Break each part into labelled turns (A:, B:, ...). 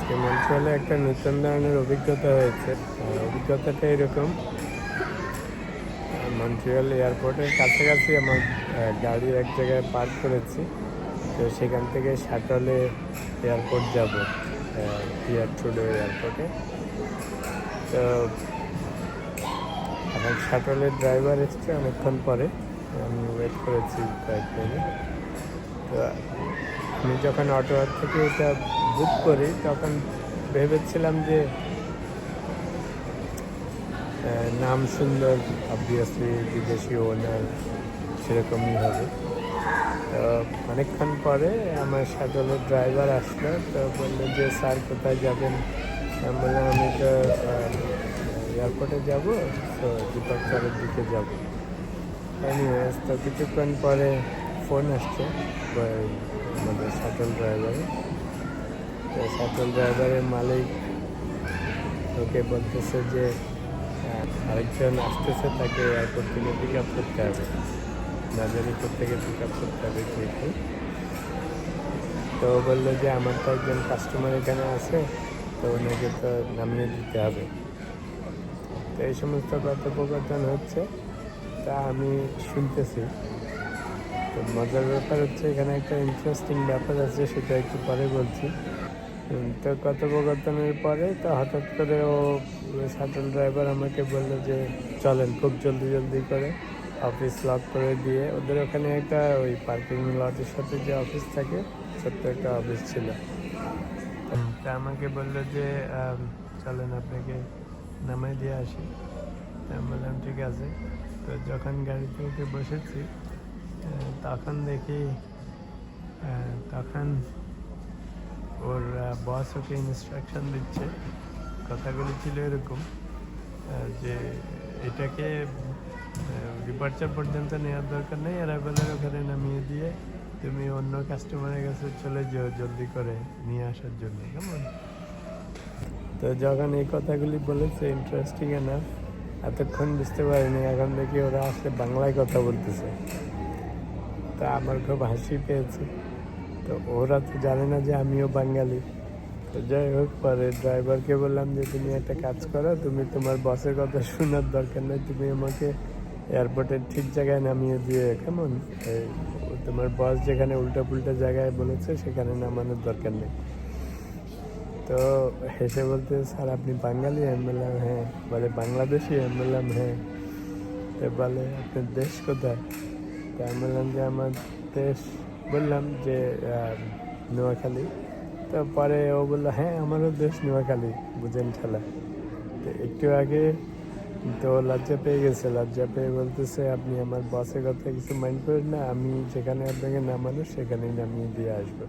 A: আজকে মন্ট্রিয়ালে একটা নতুন ধরনের অভিজ্ঞতা হয়েছে। অভিজ্ঞতাটা এরকম, মন্ট্রিয়াল এয়ারপোর্টের কাছাকাছি আমার গাড়ি এক জায়গায় পার্ক করেছি। তো সেখান থেকে শাটলে এয়ারপোর্ট যাব, পিয়ার ট্রুডো এয়ারপোর্টে। তো এখন শাটলের ড্রাইভার এসছে অনেকক্ষণ পরে, আমি ওয়েট করেছি কয়েক মিনিট। তো আমি যখন অটো থেকে এটা বুক করি তখন ভেবেছিলাম যে নাম সুন্দর, অবভিয়াসলি বিদেশি ওনার, সেরকমই হবে। তো অনেকক্ষণ পরে আমার শাটলের ড্রাইভার আসলো, তো বললো যে স্যার কোথায় যাবেন। আমি বললাম আমি তো এয়ারপোর্টে যাবো, তো ডিপার্চারের দিকে যাবো। এনিওয়েজ, তো কিছুক্ষণ পরে ফোন আসছে আমাদের শাটল ড্রাইভারের। তো শাটল ড্রাইভারের মালিক ওকে বলতেছে যে আরেকজন আসতেছে, তাকে এয়ারপোর্ট থেকে পিক আপ করতে হবে, না জানি কোথেকে পিক আপ করতে হবে ঠিক। তো ও বললো যে আমার তো একজন কাস্টমার এখানে আছে, তো ওনাকে তো নামিয়ে দিতে হবে। তো এই সমস্ত কথোপকথন হচ্ছে, তা আমি শুনতেছি। তো মজার ব্যাপার হচ্ছে, এখানে একটা ইন্টারেস্টিং ব্যাপার আছে, সেটা একটু পরে বলছি। তো কথোপকথনের পরে তো হঠাৎ করে শাটল ড্রাইভার আমাকে বললো যে চলেন, খুব জলদি করে অফিস লক করে দিয়ে, ওদের ওখানে একটা ওই পার্কিং লটের সাথে যে অফিস থাকে, ছোট্ট একটা অফিস ছিল। তা আমাকে বললো যে চলেন আপনাকে নামাই দিয়ে আসি। আমি বললাম ঠিক আছে। তো যখন গাড়িতে উঠে বসেছি তখন দেখি তখন ওর বস ওকে ইনস্ট্রাকশন দিচ্ছে। কথাগুলি ছিল এরকম যে এটাকে ডিপার্চার পর্যন্ত নেওয়ার দরকার নেই, অ্যারাইভালের ওখানে নামিয়ে দিয়ে তুমি অন্য কাস্টমারের কাছে চলে যাও জলদি করে নিয়ে আসার জন্য, কেমন? তো যখন এই কথাগুলি বলেছে, ইন্টারেস্টিং এনাফ, এতক্ষণ বুঝতে পারিনি, এখন দেখি ওরা আসলে বাংলায় কথা বলতেছে। তা আমার খুব হাসি পেয়েছে। তো ওরা তো জানে না যে আমিও বাঙালি। তো যাই হোক, পরে ড্রাইভারকে বললাম যে তুমি একটা কাজ করো, তুমি তোমার বসের কথা শোনার দরকার নেই, তুমি আমাকে এয়ারপোর্টের ঠিক জায়গায় নামিয়ে দিয়ে, কেমন? তোমার বস যেখানে উল্টা পুল্টা জায়গায় বলেছে সেখানে নামানোর দরকার নেই। তো হেসে বলতে, স্যার আপনি বাঙালি? আমি বললাম হ্যাঁ। বলে বাংলাদেশি? আমি বললাম হ্যাঁ। তো বলে আপনার দেশ কোথায়? তো আমি বললাম যে আমার দেশ, বললাম যে নোয়াখালী। তো পরে ও বললো হ্যাঁ আমারও দেশ নোয়াখালী, বুঝেন ঠেলা। তো একটু আগে তো লজ্জা পেয়ে গেছে, লজ্জা পেয়ে বলতেছে আপনি আমার বসের কথা কিছু মাইন্ড করেন না, আমি যেখানে আপনাকে নামানো সেখানেই নামিয়ে দিয়ে আসবো।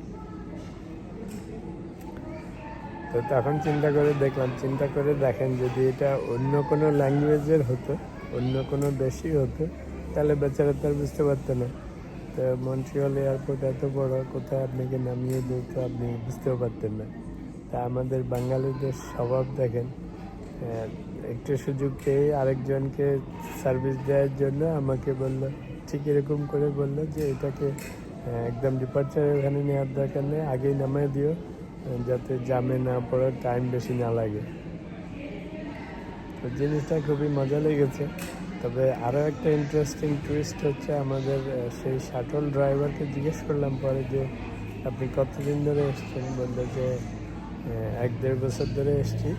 A: তো তখন চিন্তা করে দেখেন, যদি এটা অন্য কোনো ল্যাঙ্গুয়েজের হতো, অন্য কোনো দেশই হতো, তাহলে বেচারা তার বুঝতে পারতো না। তো মন্ট্রিয়াল এয়ারপোর্ট এত বড়, কোথায় আপনাকে নামিয়ে দিত আপনি বুঝতেও পারতেন না। তা আমাদের বাঙালিদের স্বভাব দেখেন, একটু সুযোগ পেয়ে আরেকজনকে সার্ভিস দেওয়ার জন্য আমাকে বলল, ঠিক এরকম করে বললো যে এটাকে একদম ডিপার্চারের ওখানে নেওয়ার দরকার নেই, আগেই নামিয়ে দিও, যাতে জামে না পড়ার টাইম বেশি না লাগে। তো জিনিসটা খুবই মজা লেগেছে। তবে আরও একটা ইন্টারেস্টিং টুইস্ট হচ্ছে, আমাদের সেই শাটল ড্রাইভারকে জিজ্ঞেস করলাম পরে যে আপনি কতদিন ধরে এসছেন? বললো যে 1-1.5 বছর ধরে এসছি।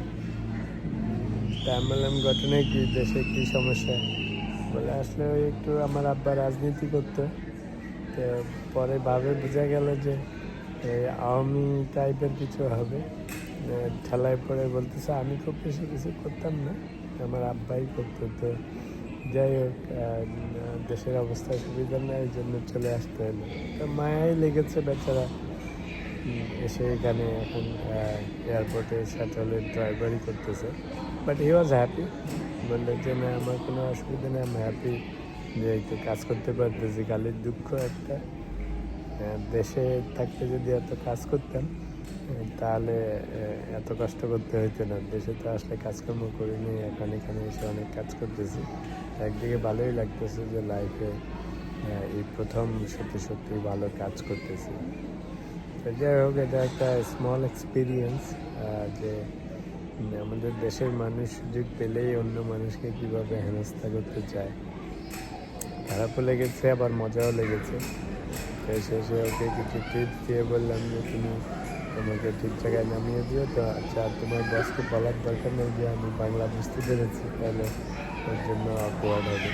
A: তা আমি বললাম ঘটনা কি, দেশে কী সমস্যা? বলে আসলে ওই একটু আমার আব্বা রাজনীতি করতো, তো পরে ভাবে বোঝা গেল যে আওয়ামী টাইপের কিছু হবে। ঠেলায় পড়ে বলতেছে আমি খুব বেশি কিছু করতাম না, আমার আব্বাই করতো। তো যাই হোক, দেশের অবস্থা সুবিধা নেই, এই জন্য চলে আসতে হলো। তো মায়াই লেগেছে বেচারা, এসে এখানে এখন এয়ারপোর্টে শাটলের ড্রাইভারই করতেছে। বাট হি ওয়াজ হ্যাপি, বললো যে না আমার কোনো অসুবিধা নেই, আমি হ্যাপি যে একটু কাজ করতে পারতেছি। খালি দুঃখ একটা, দেশে থাকতে যদি এত কাজ করতাম তাহলে এত কষ্ট করতে হইতো না। দেশে তো আসলে কাজকর্ম করিনি, এখন এখানে এসে অনেক কাজ করতেছি। একদিকে ভালোই লাগতেছে যে লাইফে এই প্রথম সত্যি ভালো কাজ করতেছি। তো যাই হোক, এটা একটা স্মল এক্সপিরিয়েন্স যে আমাদের দেশের মানুষ সুযোগ পেলেই অন্য মানুষকে কীভাবে হেনস্থা করতে চায়। খারাপও লেগেছে, আবার মজাও লেগেছে। তো শেষে ওকে কিছু টিপস দিয়ে বললাম যে তুমি আমাকে ঠিক জায়গায় নামিয়ে দিও। তো আচ্ছা, তোমার বসকে বলার দরকার নেই যে আমি বাংলা বুঝতে পেরেছি, তাহলে ওর জন্য অকওয়ার্ড হবে।